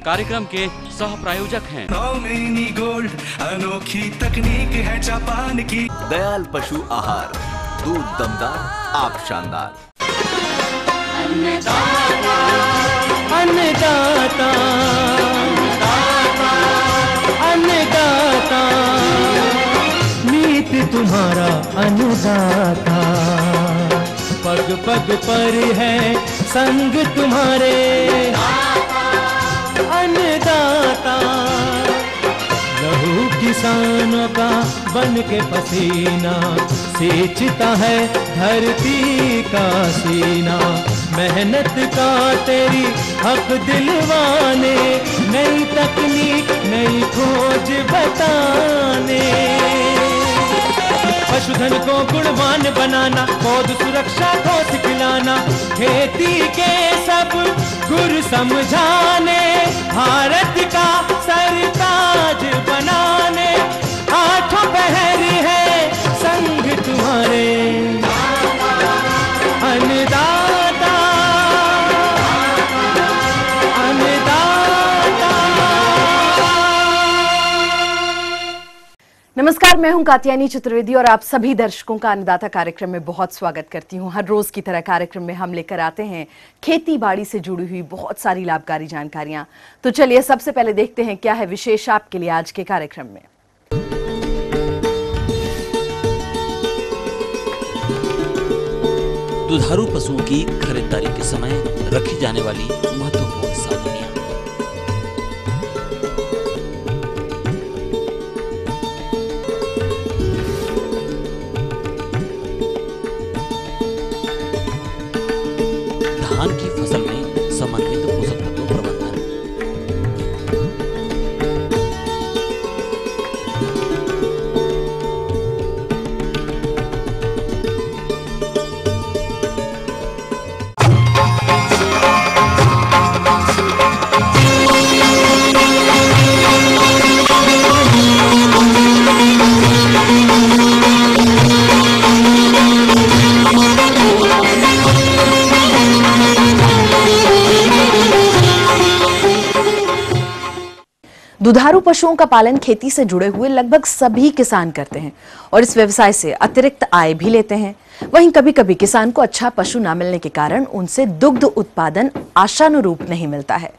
कार्यक्रम के सह प्रायोजक हैं नॉमिनी गोल्ड, अनोखी तकनीक है जापान की। दयाल पशु आहार, दूध दमदार, आप शानदार। अन्नदाता, अन्नदाता, नीत तुम्हारा अन्नदाता, पग पग पर है संग तुम्हारे अन्नदाता। लहू किसानों का बन के पसीना सींचता है धरती का सीना। मेहनत का तेरी हक दिलवाने, नई तकनीक नई खोज बताने। पशुधन को गुणवान बनाना, पौध सुरक्षा को सिखलाना, खेती के सब गुर समझाने, भारत का सरताज बनाने। आठों पहर है संग तुम्हारे अन्नदाता, अन्नदाता। नमस्कार, मैं हूं कात्यायनी चतुर्वेदी और आप सभी दर्शकों का अन्नदाता कार्यक्रम में बहुत स्वागत करती हूं। हर रोज की तरह कार्यक्रम में हम लेकर आते हैं खेती बाड़ी से जुड़ी हुई बहुत सारी लाभकारी जानकारियां। तो चलिए सबसे पहले देखते हैं क्या है विशेष आपके लिए आज के कार्यक्रम में। दुधारू पशुओं की खरीदारी के समय रखी जाने वाली महत्वपूर्ण सावधानियां। धान की फसल में समन्वित पोषक तत्व प्रबंधन। दुधारू पशुओं का पालन खेती से जुड़े हुए लगभग सभी किसान करते हैं और इस व्यवसाय से अतिरिक्त आय भी लेते हैं। वहीं कभी कभी किसान को अच्छा पशु न मिलने के कारण उनसे दुग्ध उत्पादन आशानुरूप नहीं मिलता है।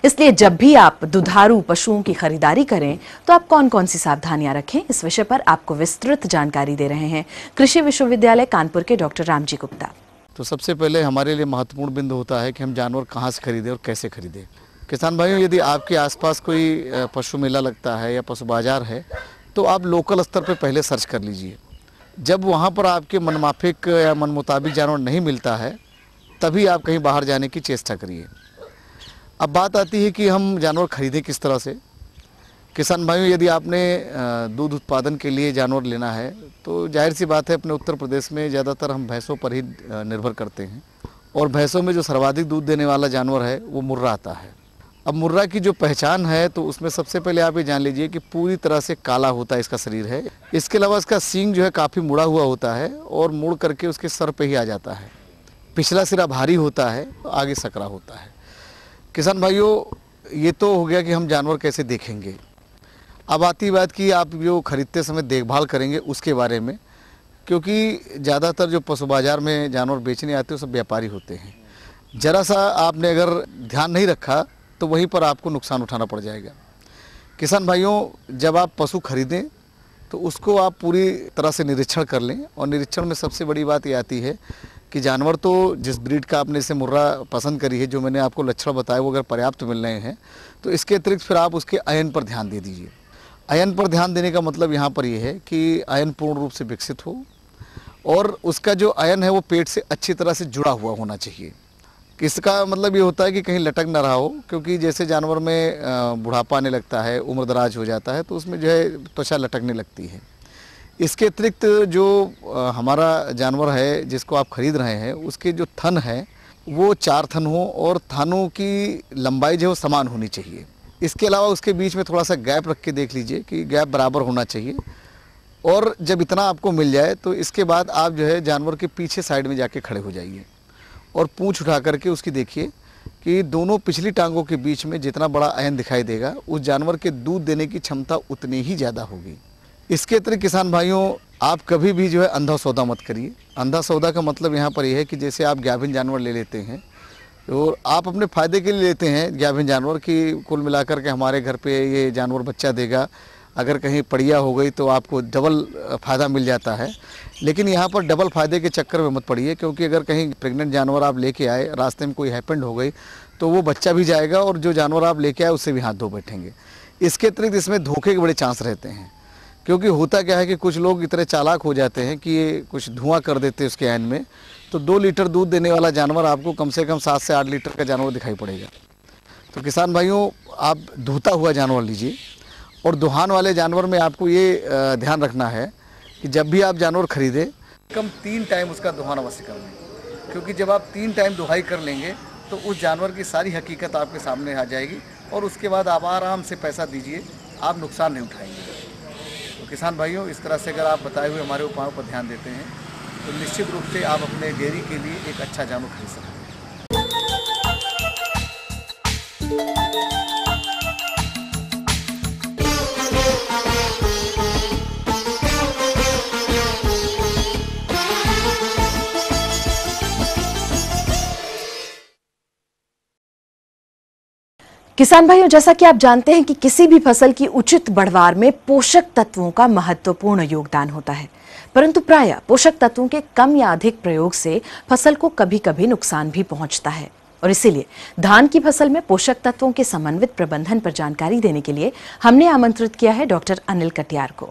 इसलिए जब भी आप दुधारू पशुओं की खरीदारी करें तो आप कौन कौन सी सावधानियां रखें, इस विषय पर आपको विस्तृत जानकारी दे रहे हैं कृषि विश्वविद्यालय कानपुर के डॉक्टर रामजी गुप्ता। तो सबसे पहले हमारे लिए महत्वपूर्ण बिंदु होता है कि हम जानवर कहाँ से खरीदें और कैसे खरीदें। किसान भाइयों, यदि आपके आसपास कोई पशु मेला लगता है या पशु बाजार है तो आप लोकल स्तर पर पहले सर्च कर लीजिए। जब वहाँ पर आपके मनमाफिक या मन मुताबिक जानवर नहीं मिलता है तभी आप कहीं बाहर जाने की चेष्टा करिए। अब बात आती है कि हम जानवर खरीदें किस तरह से। किसान भाइयों, यदि आपने दूध उत्पादन के लिए जानवर लेना है तो जाहिर सी बात है, अपने उत्तर प्रदेश में ज़्यादातर हम भैंसों पर ही निर्भर करते हैं और भैंसों में जो सर्वाधिक दूध देने वाला जानवर है वो मुर्रा आता है। अब मुर्रा की जो पहचान है तो उसमें सबसे पहले आप ये जान लीजिए कि पूरी तरह से काला होता है इसका शरीर है। इसके अलावा इसका सींग जो है काफ़ी मुड़ा हुआ होता है और मुड़ करके उसके सर पे ही आ जाता है। पिछला सिरा भारी होता है, आगे सकरा होता है। किसान भाइयों, ये तो हो गया कि हम जानवर कैसे देखेंगे। अब आती बात कि आप जो खरीदते समय देखभाल करेंगे उसके बारे में, क्योंकि ज़्यादातर जो पशु बाजार में जानवर बेचने आते हैं वो सब व्यापारी होते हैं। ज़रा सा आपने अगर ध्यान नहीं रखा तो वहीं पर आपको नुकसान उठाना पड़ जाएगा। किसान भाइयों, जब आप पशु खरीदें तो उसको आप पूरी तरह से निरीक्षण कर लें और निरीक्षण में सबसे बड़ी बात ये आती है कि जानवर तो जिस ब्रीड का आपने इसे मुर्रा पसंद करी है, जो मैंने आपको लक्षण बताए वो अगर पर्याप्त मिल रहे हैं तो इसके अतिरिक्त फिर आप उसके अयन पर ध्यान दे दीजिए। अयन पर ध्यान देने का मतलब यहाँ पर ये है कि अयन पूर्ण रूप से विकसित हो और उसका जो अयन है वो पेट से अच्छी तरह से जुड़ा हुआ होना चाहिए। इसका मतलब ये होता है कि कहीं लटक ना रहा हो, क्योंकि जैसे जानवर में बुढ़ापा आने लगता है, उम्र दराज हो जाता है तो उसमें जो है त्वचा लटकने लगती है। इसके अतिरिक्त जो हमारा जानवर है जिसको आप खरीद रहे हैं उसके जो थन है वो 4 थन हो और थानों की लंबाई जो है समान होनी चाहिए। इसके अलावा उसके बीच में थोड़ा सा गैप रख के देख लीजिए कि गैप बराबर होना चाहिए। और जब इतना आपको मिल जाए तो इसके बाद आप जो है जानवर के पीछे साइड में जाके खड़े हो जाइए और पूँछ उठा करके उसकी देखिए कि दोनों पिछली टांगों के बीच में जितना बड़ा अयन दिखाई देगा, उस जानवर के दूध देने की क्षमता उतनी ही ज़्यादा होगी। इसके अतिरिक्त किसान भाइयों, आप कभी भी जो है अंधा सौदा मत करिए। अंधा सौदा का मतलब यहाँ पर यह है कि जैसे आप गाभिन जानवर ले लेते हैं और आप अपने फ़ायदे के लिए लेते हैं गाभिन जानवर की, कुल मिलाकर के हमारे घर पे ये जानवर बच्चा देगा, अगर कहीं पड़िया हो गई तो आपको डबल फ़ायदा मिल जाता है। लेकिन यहाँ पर डबल फ़ायदे के चक्कर में मत पड़िए, क्योंकि अगर कहीं प्रेग्नेंट जानवर आप लेके आए, रास्ते में कोई हैपेंड हो गई तो वो बच्चा भी जाएगा और जो जानवर आप लेके आए उससे भी हाथ धो बैठेंगे। इसके अतिरिक्त इसमें धोखे के बड़े चांस रहते हैं, क्योंकि होता क्या है कि कुछ लोग इतने चालाक हो जाते हैं कि ये कुछ धुआं कर देते हैं उसके एंड में, तो 2 लीटर दूध देने वाला जानवर आपको कम से कम 7 से 8 लीटर का जानवर दिखाई पड़ेगा। तो किसान भाइयों, आप धोता हुआ जानवर लीजिए। और दुहान वाले जानवर में आपको ये ध्यान रखना है कि जब भी आप जानवर खरीदें, कम 3 टाइम उसका दुहान अवश्य कर लें, क्योंकि जब आप 3 टाइम दुहाई कर लेंगे तो उस जानवर की सारी हकीकत आपके सामने आ जाएगी और उसके बाद आप आराम से पैसा दीजिए, आप नुकसान नहीं उठाएंगे। तो किसान भाइयों, इस तरह से अगर आप बताए हुए हमारे उपायों पर ध्यान देते हैं तो निश्चित रूप से आप अपने डेयरी के लिए एक अच्छा जानवर खरीद सकते हैं। किसान भाइयों, जैसा कि आप जानते हैं कि किसी भी फसल की उचित बढ़वार में पोषक तत्वों का महत्वपूर्ण योगदान होता है, परंतु प्रायः पोषक तत्वों के कम या अधिक प्रयोग से फसल को कभी कभी नुकसान भी पहुंचता है। और इसीलिए धान की फसल में पोषक तत्वों के समन्वित प्रबंधन पर जानकारी देने के लिए हमने आमंत्रित किया है डॉक्टर अनिल कटियार को।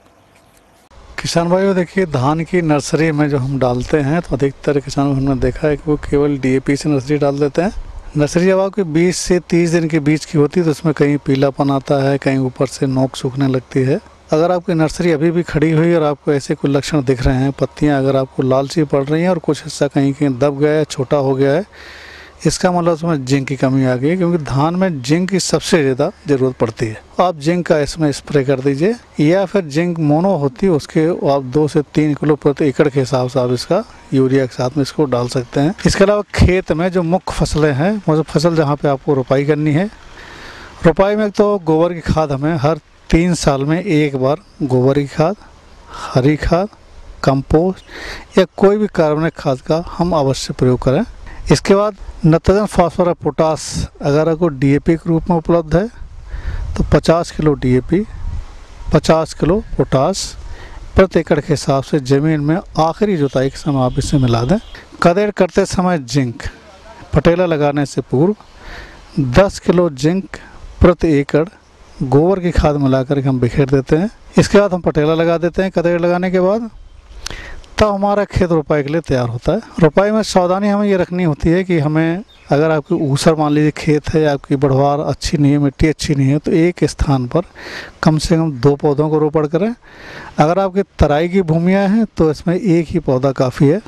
किसान भाइयों, देखिए, धान की नर्सरी में जो हम डालते हैं तो अधिकतर किसानों हमने देखा है कि वो केवल DAP से नर्सरी डाल देते हैं। नर्सरी जब आपकी 20 से 30 दिन के बीच की होती है तो उसमें कहीं पीलापन आता है, कहीं ऊपर से नोक सूखने लगती है। अगर आपकी नर्सरी अभी भी खड़ी हुई और आपको ऐसे कोई लक्षण दिख रहे हैं, पत्तियां अगर आपको लाल सी पड़ रही हैं और कुछ हिस्सा कहीं कहीं दब गया है, छोटा हो गया है, इसका मतलब उसमें जिंक की कमी आ गई है, क्योंकि धान में जिंक की सबसे ज़्यादा ज़रूरत पड़ती है। आप जिंक का इसमें स्प्रे कर दीजिए, या फिर जिंक मोनो होती है उसके आप 2 से 3 किलो प्रति एकड़ के हिसाब से आप इसका यूरिया के साथ में इसको डाल सकते हैं। इसके अलावा खेत में जो मुख्य फसलें हैं, मतलब फसल जहाँ पे आपको रोपाई करनी है, रोपाई में तो गोबर की खाद हमें हर 3 साल में एक बार गोबर की खाद, हरी खाद, कंपोस्ट या कोई भी कार्बनिक खाद का हम अवश्य प्रयोग करें। इसके बाद नाइट्रोजन, फास्फोरस और पोटास अगर आपको DAP के रूप में उपलब्ध है तो 50 किलो DAP, 50 किलो पोटास प्रति एकड़ के हिसाब से ज़मीन में आखिरी जुताई के समय आप इसे मिला दें। कदेड़ करते समय जिंक, पटेला लगाने से पूर्व 10 किलो जिंक प्रति एकड़ गोबर की खाद मिलाकर के हम बिखेर देते हैं। इसके बाद हम पटेला लगा देते हैं कदेड़ लगाने के बाद, तब हमारा खेत रोपाई के लिए तैयार होता है। रोपाई में सावधानी हमें ये रखनी होती है कि हमें, अगर आपकी ऊसर मान लीजिए खेत है, आपकी बढ़वार अच्छी नहीं है, मिट्टी अच्छी नहीं है, तो एक स्थान पर कम से कम 2 पौधों को रोपण करें। अगर आपकी तराई की भूमियाँ हैं तो इसमें एक ही पौधा काफ़ी है।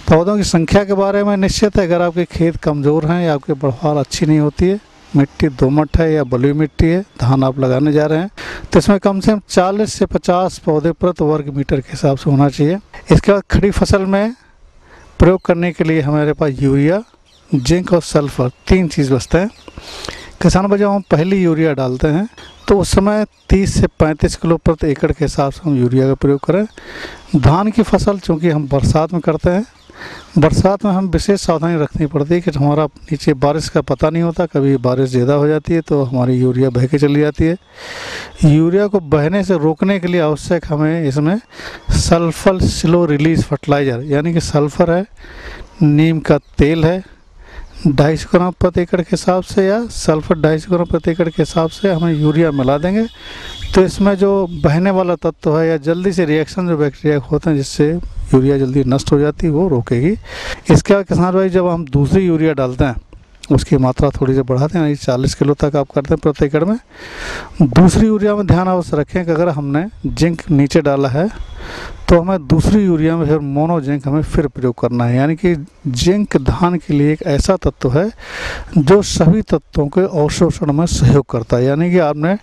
पौधों की संख्या के बारे में निश्चित है, अगर आपके खेत कमज़ोर हैं या आपकी बढ़वार अच्छी नहीं होती है, मिट्टी दोमट है या बलुई मिट्टी है, धान आप लगाने जा रहे हैं, तो इसमें कम से कम 40 से 50 पौधे प्रति वर्ग मीटर के हिसाब से होना चाहिए। इसके बाद खड़ी फसल में प्रयोग करने के लिए हमारे पास यूरिया, जिंक और सल्फर 3 चीज़ बचते हैं। किसान भाई, जब हम पहली यूरिया डालते हैं तो उस समय 30 से 35 किलो प्रति एकड़ के हिसाब से हम यूरिया का प्रयोग करें। धान की फसल चूँकि हम बरसात में करते हैं, बरसात में हम विशेष सावधानी रखनी पड़ती है कि हमारा नीचे बारिश का पता नहीं होता, कभी बारिश ज़्यादा हो जाती है तो हमारी यूरिया बह के चली जाती है। यूरिया को बहने से रोकने के लिए आवश्यक हमें इसमें सल्फर स्लो रिलीज फर्टिलाइज़र, यानी कि सल्फ़र है, नीम का तेल है, 250 ग्राम प्रति एकड़ के हिसाब से, या सल्फर 250 ग्राम प्रति एकड़ के हिसाब से हम यूरिया मिला देंगे। तो इसमें जो बहने वाला तत्व है या जल्दी से रिएक्शन जो बैक्टीरिया होते हैं जिससे यूरिया जल्दी नष्ट हो जाती है, वो रोकेगी। इसके बाद किसान भाई, जब हम दूसरी यूरिया डालते हैं उसकी मात्रा थोड़ी सी बढ़ाते हैं, 40 किलो तक आप करते हैं प्रति एकड़ में। दूसरी यूरिया में ध्यान अवश्य रखें कि अगर हमने जिंक नीचे डाला है तो हमें दूसरी यूरिया में फिर मोनो जिंक हमें फिर प्रयोग करना है। यानी कि जिंक धान के लिए एक ऐसा तत्व है जो सभी तत्वों के अवशोषण में सहयोग करता है। यानी कि आपने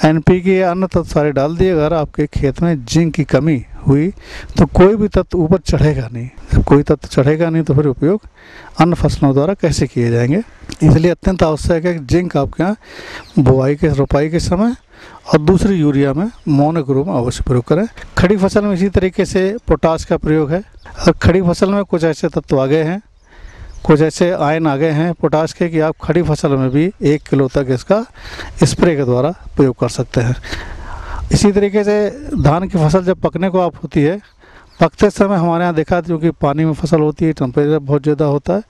NPK या अन्य तत्व सारे डाल दिए, अगर आपके खेत में जिंक की कमी हुई तो कोई भी तत्व ऊपर चढ़ेगा नहीं। जब कोई तत्व चढ़ेगा नहीं तो फिर उपयोग अन्य फसलों द्वारा कैसे किए जाएंगे। इसलिए अत्यंत आवश्यक है कि जिंक आपके यहाँ बुआई के रोपाई के समय और दूसरी यूरिया में मोनो के रूप में अवश्य प्रयोग करें। खड़ी फसल में इसी तरीके से पोटाश का प्रयोग है। और खड़ी फसल में कुछ ऐसे तत्व आ गए हैं, कुछ ऐसे आयन आ गए हैं पोटाश के कि आप खड़ी फसल में भी 1 किलो तक इसका स्प्रे के द्वारा प्रयोग कर सकते हैं। इसी तरीके से धान की फसल जब पकने को आप होती है, पकते समय हमारे यहाँ देखा क्योंकि पानी में फसल होती है, टेम्परेचर बहुत ज़्यादा होता है,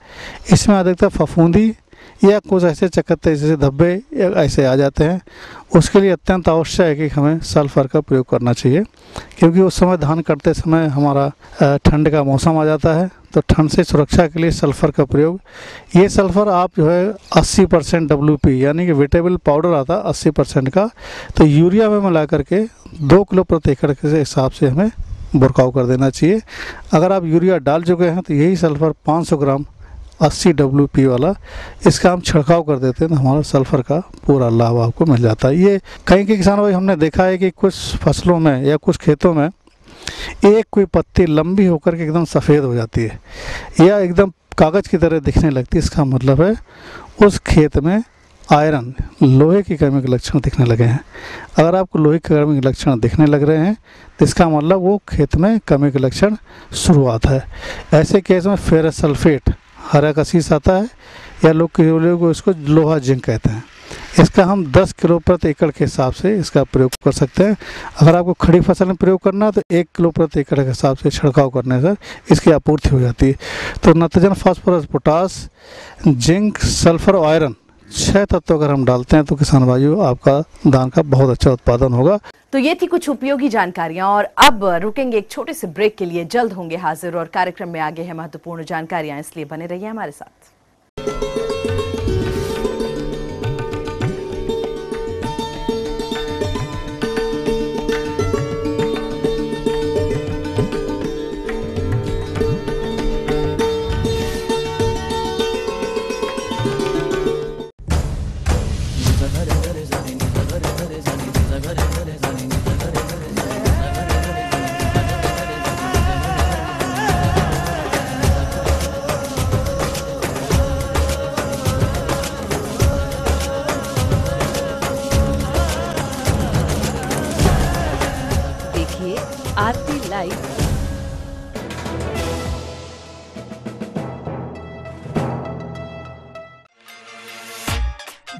इसमें अधिकतर फफूंदी या कुछ ऐसे चकत्ते जैसे धब्बे या ऐसे आ जाते हैं। उसके लिए अत्यंत आवश्यक है कि हमें सल्फर का प्रयोग करना चाहिए, क्योंकि उस समय धान करते समय हमारा ठंड का मौसम आ जाता है। तो ठंड से सुरक्षा के लिए सल्फर का प्रयोग, ये सल्फर आप जो है 80% WP यानी कि वेटेबल पाउडर आता है 80% का, तो यूरिया में मिला करके 2 किलो प्रति एकड़ के हिसाब से हमें बुरकाव कर देना चाहिए। अगर आप यूरिया डाल चुके हैं तो यही सल्फर 500 ग्राम 80 WP वाला इसका हम छिड़काव कर देते हैं तो हमारा सल्फर का पूरा लाभ आपको मिल जाता है। ये कहीं के किसानों भाई हमने देखा है कि कुछ फसलों में या कुछ खेतों में एक कोई पत्ती लंबी होकर के एकदम सफ़ेद हो जाती है या एकदम कागज़ की तरह दिखने लगती है। इसका मतलब है उस खेत में आयरन लोहे की कमी के लक्षण दिखने लगे हैं। अगर आपको लोहे की कमी के लक्षण दिखने लग रहे हैं तो इसका मतलब वो खेत में कमी के लक्षण शुरुआत है। ऐसे केस में फेरस सल्फेट हरा कसीस आता है या लोग इसको लोहा जिंक कहते हैं, इसका हम 10 किलो प्रति एकड़ के हिसाब से इसका प्रयोग कर सकते हैं। अगर आपको खड़ी फसल में प्रयोग करना है तो 1 किलो प्रति एकड़ के हिसाब से छिड़काव करने से इसकी आपूर्ति हो जाती है। तो nitrogen, phosphorus, potash, zinc, sulphur और आयरन 6 तत्व अगर हम डालते हैं तो किसान भाइयों आपका धान का बहुत अच्छा उत्पादन होगा। तो ये थी कुछ उपयोगी जानकारियां और अब रुकेंगे एक छोटे से ब्रेक के लिए, जल्द होंगे हाजिर और कार्यक्रम में आगे है महत्वपूर्ण जानकारियां, इसलिए बने रहिए हमारे साथ। आरती लाइव।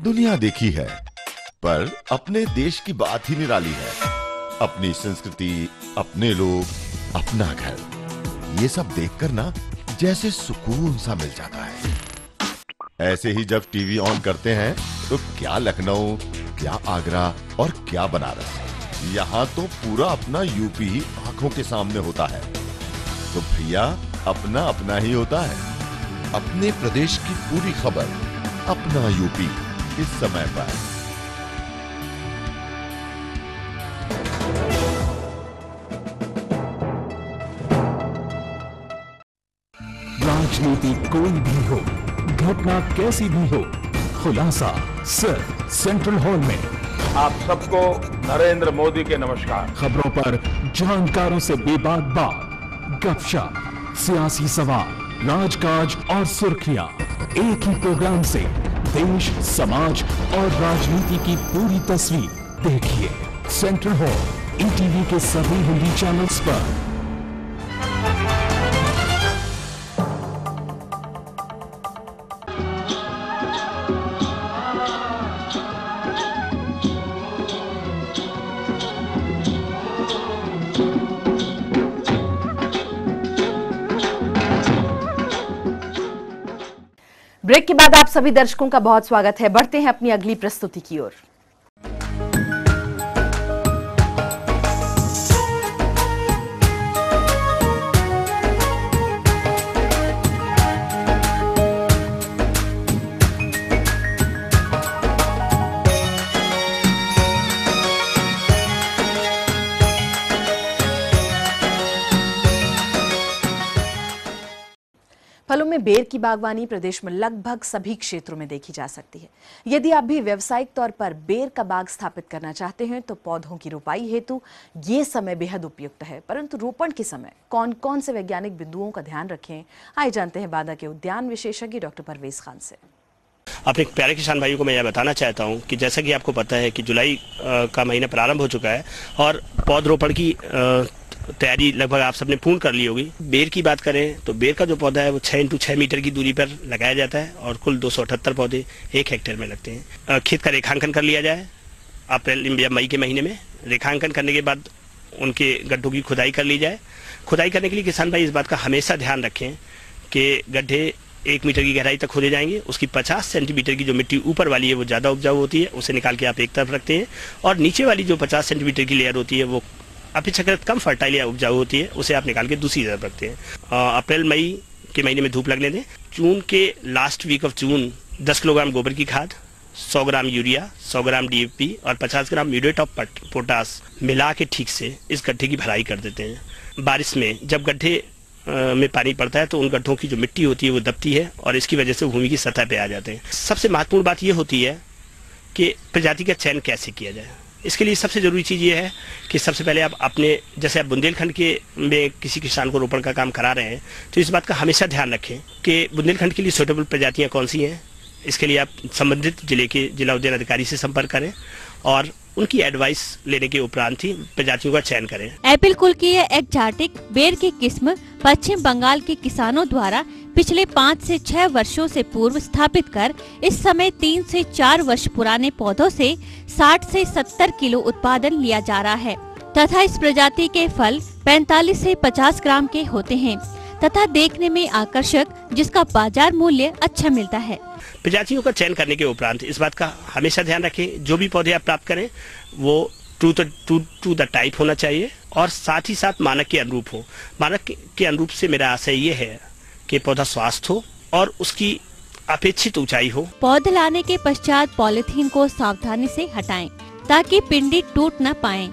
दुनिया देखी है पर अपने देश की बात ही निराली है। अपनी संस्कृति, अपने लोग, अपना घर, ये सब देखकर ना जैसे सुकून सा मिल जाता है। ऐसे ही जब टीवी ऑन करते हैं तो क्या लखनऊ, क्या आगरा और क्या बनारस, यहाँ तो पूरा अपना यूपी ही आंखों के सामने होता है। तो भैया अपना अपना ही होता है। अपने प्रदेश की पूरी खबर, अपना यूपी, इस समय पर। राजनीति कोई भी हो, घटना कैसी भी हो, खुलासा सिर्फ सेंट्रल हॉल में। आप सबको नरेंद्र मोदी के नमस्कार। खबरों पर जानकारों से बेबाक बात, गपशप, सियासी सवाल, राजकाज और सुर्खियां, एक ही प्रोग्राम से देश, समाज और राजनीति की पूरी तस्वीर देखिए सेंट्रल हॉल ETV के सभी हिंदी चैनल्स पर। ब्रेक के बाद आप सभी दर्शकों का बहुत स्वागत है। बढ़ते हैं अपनी अगली प्रस्तुति की ओर। फलों में बेर की बागवानी प्रदेश में लगभग सभी क्षेत्रों में देखी जा सकती है। यदि आप भी व्यावसायिक तौर पर बेर का बाग स्थापित करना चाहते हैं तो पौधों की रोपाई हेतु ये समय बेहद उपयुक्त है। परंतु रोपण के समय कौन कौन से वैज्ञानिक बिंदुओं का ध्यान रखें, आइए जानते हैं बादा के उद्यान विशेषज्ञ डॉक्टर परवेज खान से। अपने प्यारे किसान भाइयों को मैं यह बताना चाहता हूं कि जैसा कि आपको पता है कि जुलाई का महीना प्रारंभ हो चुका है और पौधरोपण की तैयारी लगभग आप सबने पूर्ण कर ली होगी। बेर की बात करें तो बेर का जो पौधा है वो 6 इंटू 6 मीटर की दूरी पर लगाया जाता है और कुल 278 पौधे 1 हेक्टेयर में लगते हैं। खेत का रेखांकन कर लिया जाए अप्रैल या मई के महीने में। रेखांकन करने के बाद उनके गड्ढों की खुदाई कर ली जाए। खुदाई करने के लिए किसान भाई इस बात का हमेशा ध्यान रखें कि गड्ढे 1 मीटर की गहराई तक खोदे जाएंगे। उसकी 50 सेंटीमीटर की जो मिट्टी ऊपर वाली है वो ज़्यादा उपजाऊ होती है, उसे निकाल के आप एक तरफ रखते हैं और नीचे वाली जो 50 सेंटीमीटर की लेयर होती है वो अपेक्षाकृत कम फर्टाइल या उपजाऊ होती है, उसे आप निकाल के दूसरी तरफ रखते हैं। अप्रैल मई के महीने में धूप लगने दें। जून के last week of June 10 kilogram गोबर की खाद, 100 ग्राम यूरिया, 100 ग्राम डीएपी और 50 ग्राम म्यूरेट ऑफ पोटास मिला के ठीक से इस गड्ढे की भराई कर देते हैं। बारिश में जब गड्ढे में पानी पड़ता है तो उन गड्ढों की जो मिट्टी होती है वो दबती है और इसकी वजह से भूमि की सतह पे आ जाते हैं। सबसे महत्वपूर्ण बात ये होती है कि प्रजाति का चयन कैसे किया जाए। इसके लिए सबसे ज़रूरी चीज़ ये है कि सबसे पहले आप अपने, जैसे आप बुंदेलखंड के में किसी किसान को रोपण का काम करा रहे हैं तो इस बात का हमेशा ध्यान रखें कि बुंदेलखंड के लिए सूटेबल प्रजातियाँ कौन सी हैं। इसके लिए आप संबंधित जिले के जिला उद्यान अधिकारी से संपर्क करें और उनकी एडवाइस लेने के उपरांत ही प्रजातियों का चयन करें। एपिल कुल की यह एक्जाटिक बेर की किस्म पश्चिम बंगाल के किसानों द्वारा पिछले 5 से 6 वर्षों से पूर्व स्थापित कर इस समय 3 से 4 वर्ष पुराने पौधों से 60 से 70 किलो उत्पादन लिया जा रहा है तथा इस प्रजाति के फल 45 से 50 ग्राम के होते हैं तथा देखने में आकर्षक, जिसका बाजार मूल्य अच्छा मिलता है। प्रजातियों का चयन करने के उपरांत इस बात का हमेशा ध्यान रखें जो भी पौधे आप प्राप्त करें वो टू द टाइप होना चाहिए और साथ ही साथ मानक के अनुरूप हो। मानक के अनुरूप से मेरा आशय ये है कि पौधा स्वस्थ हो और उसकी अपेक्षित ऊंचाई हो। पौधे लाने के पश्चात पॉलिथीन को सावधानी से हटाएं ताकि पिंडी टूट न पाए।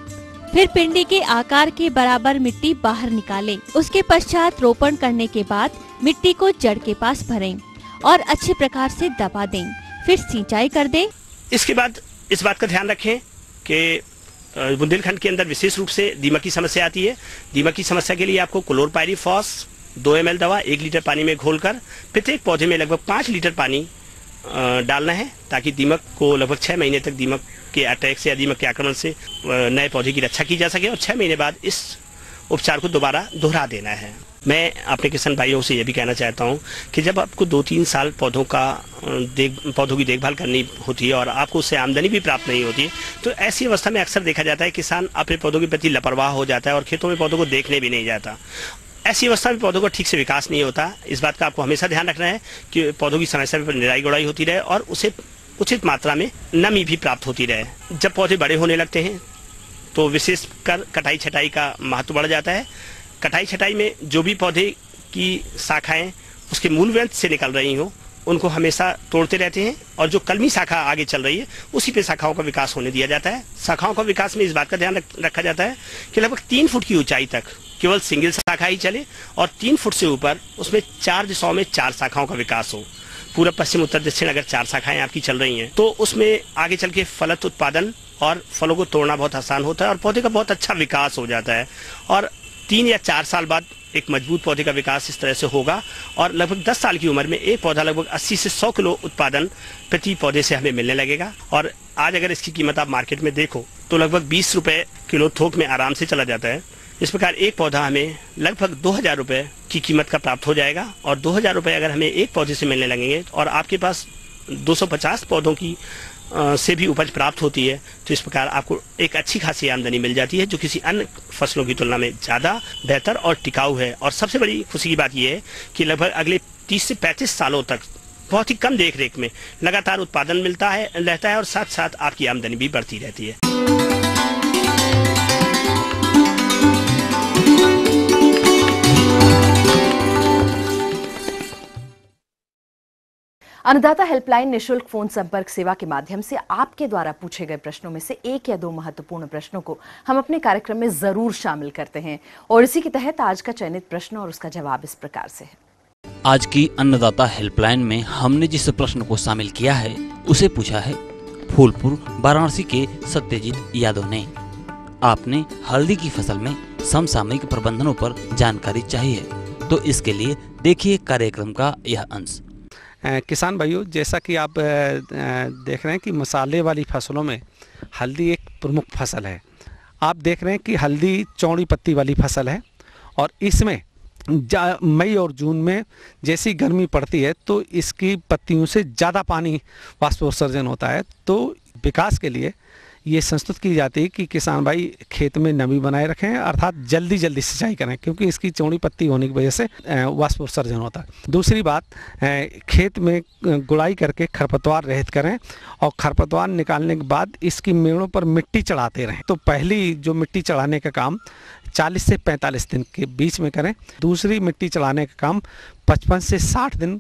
फिर पिंडी के आकार के बराबर मिट्टी बाहर निकालें। उसके पश्चात रोपण करने के बाद मिट्टी को जड़ के पास भरें और अच्छे प्रकार से दबा दें। फिर सिंचाई कर दें। इसके बाद इस बात का ध्यान रखें कि बुंदेलखंड के अंदर विशेष रूप से दीमक की समस्या आती है। दीमक की समस्या के लिए आपको क्लोरपाइरीफॉस 2 ml दवा 1 लीटर पानी में घोलकर प्रत्येक पौधे में लगभग 5 लीटर पानी डालना है ताकि दीमक को लगभग 6 महीने तक दीमक के अटैक से या दीमक के आक्रमण से नए पौधे की रक्षा की जा सके और 6 महीने बाद इस उपचार को दोबारा दोहरा देना है। मैं अपने किसान भाइयों से यह भी कहना चाहता हूं कि जब आपको 2-3 साल पौधों की देखभाल करनी होती है और आपको उससे आमदनी भी प्राप्त नहीं होती है तो ऐसी अवस्था में अक्सर देखा जाता है किसान अपने पौधों के प्रति लापरवाह हो जाता है और खेतों में पौधों को देखने भी नहीं जाता। ऐसी अवस्था में पौधों का ठीक से विकास नहीं होता। इस बात का आपको हमेशा ध्यान रखना है कि पौधों की समय समय पर निराई गुड़ाई होती रहे और उसे उचित मात्रा में नमी भी प्राप्त होती रहे। जब पौधे बड़े होने लगते हैं तो विशेषकर कटाई छटाई का महत्व बढ़ जाता है। कटाई छटाई में जो भी पौधे की शाखाएं उसके मूल वृंत से निकल रही हो उनको हमेशा तोड़ते रहते हैं और जो कलमी शाखा आगे चल रही है उसी पे शाखाओं का विकास होने दिया जाता है। शाखाओं का विकास में इस बात का ध्यान रखा जाता है कि लगभग 3 फुट की ऊंचाई तक केवल सिंगल शाखा ही चले और 3 फुट से ऊपर उसमें 4 दिशाओं में 4 शाखाओं का विकास हो। पूर्व पश्चिम उत्तर दक्षिण अगर 4 शाखाएं आपकी चल रही हैं तो उसमें आगे चल के फलत उत्पादन और फलों को तोड़ना बहुत आसान होता है और पौधे का बहुत अच्छा विकास हो जाता है और 3 या 4 साल बाद एक मजबूत पौधे का विकास इस तरह से होगा और लगभग 10 साल की उम्र में एक पौधा लगभग 80 से 100 किलो उत्पादन प्रति पौधे से हमें मिलने लगेगा। और आज अगर इसकी कीमत आप मार्केट में देखो तो लगभग 20 रुपए किलो थोक में आराम से चला जाता है। इस प्रकार एक पौधा हमें लगभग 2000 रुपए की कीमत का प्राप्त हो जाएगा और 2000 रुपए अगर हमें एक पौधे से मिलने लगेंगे और आपके पास 250 पौधों की से भी उपज प्राप्त होती है तो इस प्रकार आपको एक अच्छी खासी आमदनी मिल जाती है जो किसी अन्य फसलों की तुलना में ज़्यादा बेहतर और टिकाऊ है। और सबसे बड़ी खुशी की बात यह है कि लगभग अगले 30 से 35 सालों तक बहुत ही कम देखरेख में लगातार उत्पादन मिलता है रहता है और साथ साथ आपकी आमदनी भी बढ़ती रहती है। अन्नदाता हेल्पलाइन निशुल्क फोन संपर्क सेवा के माध्यम से आपके द्वारा पूछे गए प्रश्नों में से 1 या 2 महत्वपूर्ण प्रश्नों को हम अपने कार्यक्रम में जरूर शामिल करते हैं और इसी के तहत आज का चयनित प्रश्न और उसका जवाब इस प्रकार से है। आज की अन्नदाता हेल्पलाइन में हमने जिस प्रश्न को शामिल किया है उसे पूछा है फूलपुर वाराणसी के सत्यजीत यादव ने। आपने हल्दी की फसल में समसामयिक प्रबंधनों पर जानकारी चाहिए, तो इसके लिए देखिए कार्यक्रम का यह अंश। किसान भाइयों, जैसा कि आप देख रहे हैं कि मसाले वाली फसलों में हल्दी एक प्रमुख फसल है। आप देख रहे हैं कि हल्दी चौड़ी पत्ती वाली फसल है और इसमें मई और जून में जैसी गर्मी पड़ती है तो इसकी पत्तियों से ज़्यादा पानी वाष्पोत्सर्जन होता है। तो विकास के लिए ये संस्तुत की जाती है कि किसान भाई खेत में नमी बनाए रखें, अर्थात जल्दी जल्दी सिंचाई करें, क्योंकि इसकी चौड़ी पत्ती होने की वजह से वाष्पोत्सर्जन होता है। दूसरी बात, खेत में गुड़ाई करके खरपतवार रहित करें और खरपतवार निकालने के बाद इसकी मेड़ों पर मिट्टी चढ़ाते रहें। तो पहली जो मिट्टी चढ़ाने का काम 40 से 45 दिन के बीच में करें। दूसरी मिट्टी चढ़ाने का काम 55 से 60 दिन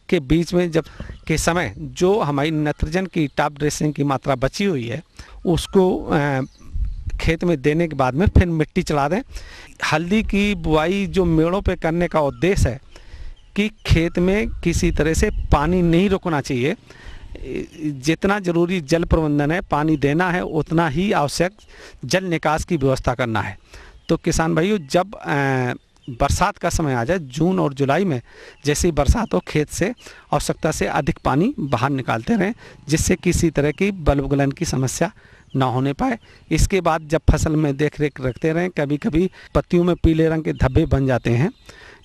के बीच में जब के समय जो हमारी नाइट्रोजन की टॉप ड्रेसिंग की मात्रा बची हुई है उसको खेत में देने के बाद में फिर मिट्टी चढ़ा दें। हल्दी की बुआई जो मेड़ों पे करने का उद्देश्य है कि खेत में किसी तरह से पानी नहीं रुकना चाहिए। जितना ज़रूरी जल प्रबंधन है, पानी देना है, उतना ही आवश्यक जल निकास की व्यवस्था करना है। तो किसान भाइयों, जब बरसात का समय आ जाए, जून और जुलाई में जैसी बरसात हो, खेत से आवश्यकता से अधिक पानी बाहर निकालते रहें, जिससे किसी तरह की बल्ब गलन की समस्या ना होने पाए। इसके बाद जब फसल में देख रेख रखते रहें, कभी कभी पत्तियों में पीले रंग के धब्बे बन जाते हैं,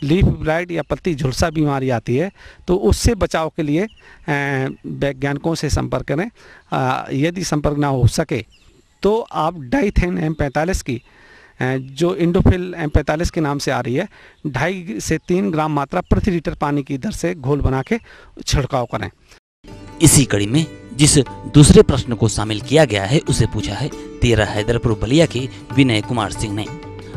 लीफ ब्लाइट या पत्ती झुलसा बीमारी आती है, तो उससे बचाव के लिए वैज्ञानिकों से संपर्क करें। यदि संपर्क ना हो सके तो आप डाइथेन M45 की जो इंडोफिल M45 के नाम से आ रही है, 2.5 से 3 ग्राम मात्रा प्रति लीटर पानी की दर से घोल बना के छिड़काव करें। इसी कड़ी में जिस दूसरे प्रश्न को शामिल किया गया है उसे पूछा है 13 हैदरपुर बलिया के विनय कुमार सिंह ने।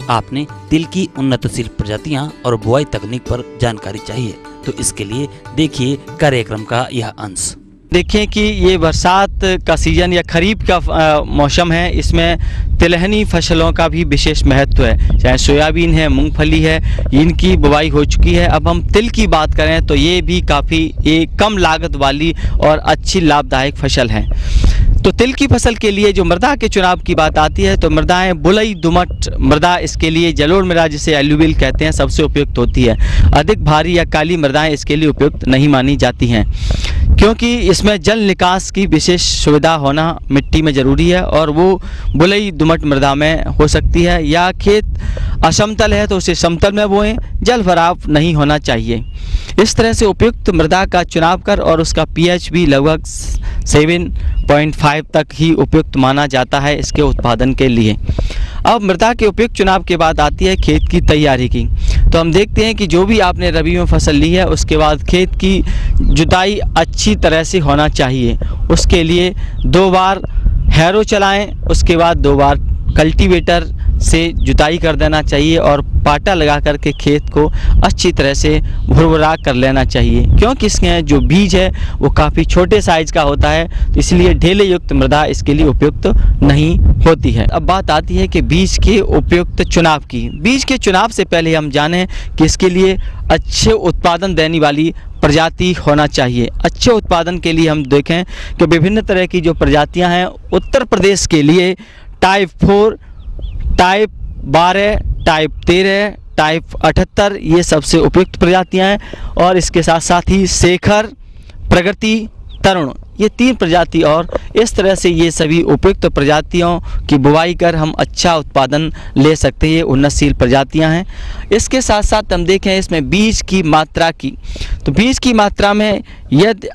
आपने तिल की उन्नतशील प्रजातियां और बुआई तकनीक पर जानकारी चाहिए, तो इसके लिए देखिए कार्यक्रम का यह अंश। देखें कि ये बरसात का सीज़न या खरीफ का मौसम है, इसमें तिलहनी फसलों का भी विशेष महत्व है। चाहे सोयाबीन है, मूंगफली है, इनकी बुवाई हो चुकी है। अब हम तिल की बात करें तो ये भी काफ़ी कम लागत वाली और अच्छी लाभदायक फसल है। तो तिल की फसल के लिए जो मृदा के चुनाव की बात आती है तो मृदाएं बुलई दुमट मृदा इसके लिए जलोढ़ मृदा जिसे एलुवियल कहते हैं सबसे उपयुक्त होती है। अधिक भारी या काली मृदाएं इसके लिए उपयुक्त नहीं मानी जाती हैं, क्योंकि इसमें जल निकास की विशेष सुविधा होना मिट्टी में ज़रूरी है और वो बुलई दुमट मृदा में हो सकती है। या खेत असमतल है तो उसे समतल में बोएं, जल भराव नहीं होना चाहिए। इस तरह से उपयुक्त मृदा का चुनाव कर और उसका pH भी लगभग 7.5 तक ही उपयुक्त माना जाता है इसके उत्पादन के लिए। अब मृदा के उपयुक्त चुनाव के बाद आती है खेत की तैयारी की। तो हम देखते हैं कि जो भी आपने रबी में फसल ली है उसके बाद खेत की जुताई अच्छी तरह से होना चाहिए। उसके लिए 2 बार हैरो चलाएं, उसके बाद 2 बार कल्टीवेटर से जुताई कर देना चाहिए और पाटा लगा करके खेत को अच्छी तरह से भुरभुरा कर लेना चाहिए, क्योंकि इसमें जो बीज है वो काफ़ी छोटे साइज़ का होता है, तो इसलिए ढेले युक्त मृदा इसके लिए उपयुक्त नहीं होती है। अब बात आती है कि बीज के उपयुक्त चुनाव की। बीज के चुनाव से पहले हम जानें कि इसके लिए अच्छे उत्पादन देने वाली प्रजाति होना चाहिए। अच्छे उत्पादन के लिए हम देखें कि विभिन्न तरह की जो प्रजातियाँ हैं, उत्तर प्रदेश के लिए टाइप 4, टाइप 12, टाइप 13, टाइप 78 ये सबसे उपयुक्त प्रजातियां हैं। और इसके साथ साथ ही शेखर, प्रगति, तरुण ये 3 प्रजाति और इस तरह से ये सभी उपयुक्त प्रजातियों की बुवाई कर हम अच्छा उत्पादन ले सकते हैं। ये उन्नतशील प्रजातियां हैं। इसके साथ साथ हम देखें इसमें बीज की मात्रा की, तो बीज की मात्रा में यदि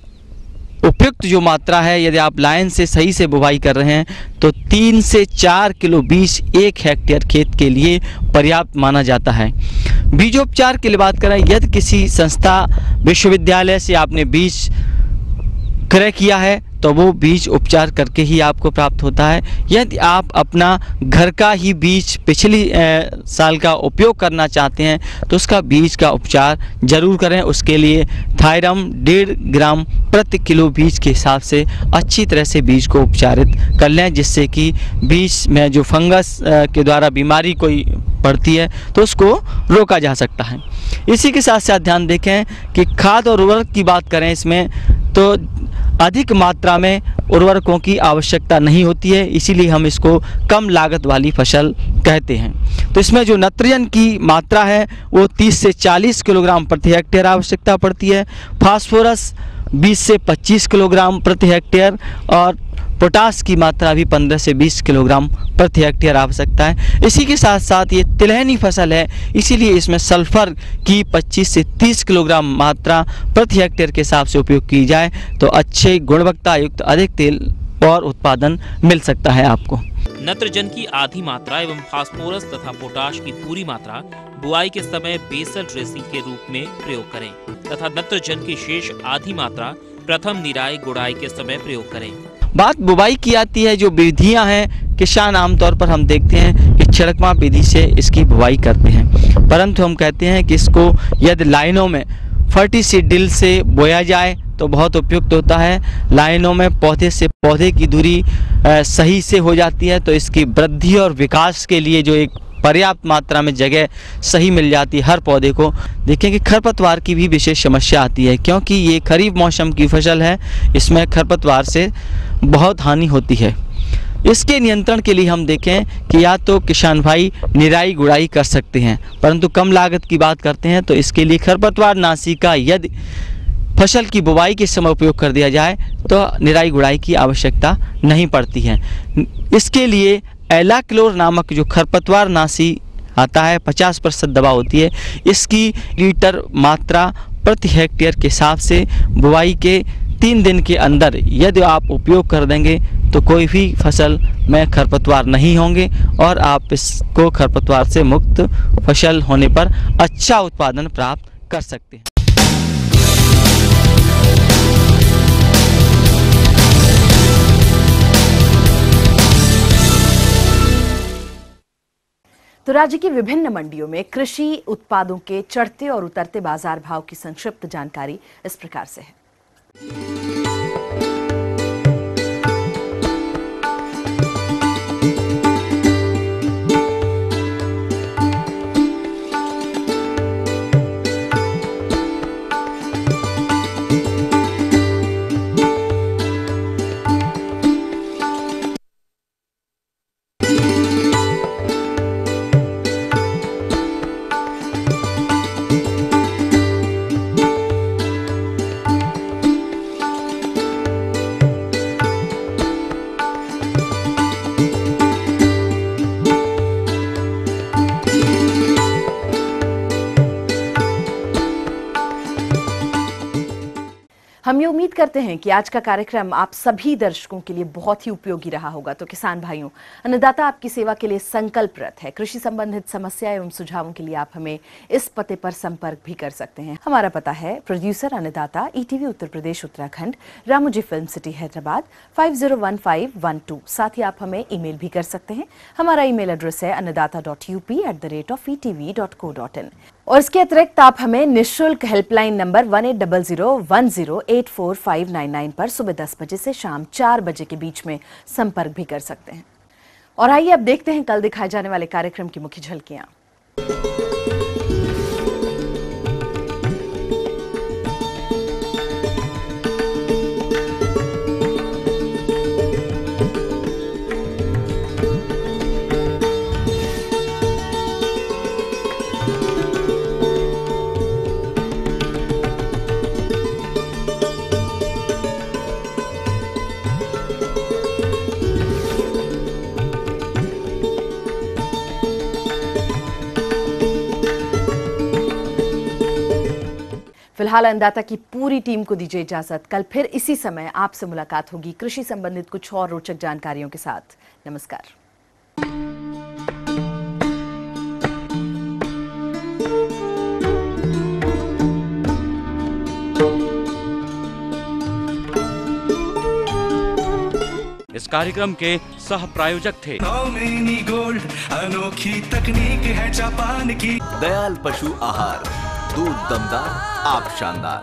उपयुक्त जो मात्रा है, यदि आप लाइन से सही से बुवाई कर रहे हैं तो 3 से 4 किलो बीज 1 हेक्टेयर खेत के लिए पर्याप्त माना जाता है। बीजोपचार के लिए बात करें, यदि किसी संस्था विश्वविद्यालय से आपने बीज क्रय किया है तो वो बीज उपचार करके ही आपको प्राप्त होता है। यदि आप अपना घर का ही बीज पिछली साल का उपयोग करना चाहते हैं तो उसका बीज का उपचार जरूर करें। उसके लिए थायरम 1.5 ग्राम प्रति किलो बीज के हिसाब से अच्छी तरह से बीज को उपचारित कर लें, जिससे कि बीज में जो फंगस के द्वारा बीमारी कोई पड़ती है तो उसको रोका जा सकता है। इसी के साथ साथ ध्यान देखें कि खाद और उर्वरक की बात करें इसमें तो अधिक मात्रा में उर्वरकों की आवश्यकता नहीं होती है, इसीलिए हम इसको कम लागत वाली फसल कहते हैं। तो इसमें जो नाइट्रोजन की मात्रा है वो 30 से 40 किलोग्राम प्रति हेक्टेयर आवश्यकता पड़ती है, फास्फोरस 20 से 25 किलोग्राम प्रति हेक्टेयर और पोटास की मात्रा भी 15 से 20 किलोग्राम प्रति हेक्टेयर आवश्यकता है। इसी के साथ साथ ये तिलहनी फसल है, इसीलिए इसमें सल्फर की 25 से 30 किलोग्राम मात्रा प्रति हेक्टेयर के हिसाब से उपयोग की जाए तो अच्छे गुणवत्ता युक्त अधिक तेल और उत्पादन मिल सकता है आपको। नाइट्रोजन की आधी मात्रा एवं फास्फोरस तथा पोटाश की पूरी मात्रा बुआई के समय बेसल ड्रेसिंग के रूप में प्रयोग करें तथा नाइट्रोजन की शेष आधी मात्रा प्रथम निराई गुड़ाई के समय प्रयोग करें। बात बुवाई की आती है, जो विधियां हैं किसान आमतौर पर हम देखते हैं कि छिड़कवा विधि से इसकी बुवाई करते हैं, परंतु हम कहते हैं कि इसको यदि लाइनों में फर्टिसीडिल से बोया जाए तो बहुत उपयुक्त होता है। लाइनों में पौधे से पौधे की दूरी सही से हो जाती है तो इसकी वृद्धि और विकास के लिए जो एक पर्याप्त मात्रा में जगह सही मिल जाती है हर पौधे को। देखें कि खरपतवार की भी विशेष समस्या आती है, क्योंकि ये खरीफ मौसम की फसल है, इसमें खरपतवार से बहुत हानि होती है। इसके नियंत्रण के लिए हम देखें कि या तो किसान भाई निराई गुड़ाई कर सकते हैं, परंतु कम लागत की बात करते हैं तो इसके लिए खरपतवार नाशी का यदि फसल की बुवाई के समय उपयोग कर दिया जाए तो निराई गुड़ाई की आवश्यकता नहीं पड़ती है। इसके लिए एलाक्लोर नामक जो खरपतवार नाशी आता है 50% दवा होती है, इसकी लीटर मात्रा प्रति हेक्टेयर के हिसाब से बुवाई के 3 दिन के अंदर यदि आप उपयोग कर देंगे तो कोई भी फसल में खरपतवार नहीं होंगे और आप इसको खरपतवार से मुक्त फसल होने पर अच्छा उत्पादन प्राप्त कर सकते हैं। तो राज्य की विभिन्न मंडियों में कृषि उत्पादों के चढ़ते और उतरते बाजार भाव की संक्षिप्त जानकारी इस प्रकार से है। हम ये उम्मीद करते हैं कि आज का कार्यक्रम आप सभी दर्शकों के लिए बहुत ही उपयोगी रहा होगा। तो किसान भाइयों, अन्नदाता आपकी सेवा के लिए संकल्परत है। कृषि संबंधित समस्या एवं सुझावों के लिए आप हमें इस पते पर संपर्क भी कर सकते हैं। हमारा पता है प्रोड्यूसर अन्नदाता, ETV Uttar Pradesh Uttarakhand, Ramoji film city Hyderabad 501512। साथ ही आप हमें ईमेल भी कर सकते हैं। हमारा ईमेल एड्रेस है annadaata.up@etv.co.in। और इसके अतिरिक्त आप हमें निःशुल्क हेल्पलाइन नंबर 180010845999 पर सुबह 10 बजे से शाम 4 बजे के बीच में संपर्क भी कर सकते हैं। और आइए अब देखते हैं कल दिखाए जाने वाले कार्यक्रम की मुख्य झलकियां। फिलहाल अन्नदाता की पूरी टीम को दीजिए इजाजत। कल फिर इसी समय आपसे मुलाकात होगी कृषि संबंधित कुछ और रोचक जानकारियों के साथ। नमस्कार। इस कार्यक्रम के सह प्रायोजक थे नौमेनी गोल्ड, अनोखी तकनीक है जापान की। दयाल पशु आहार, दूध दमदार, आप शानदार।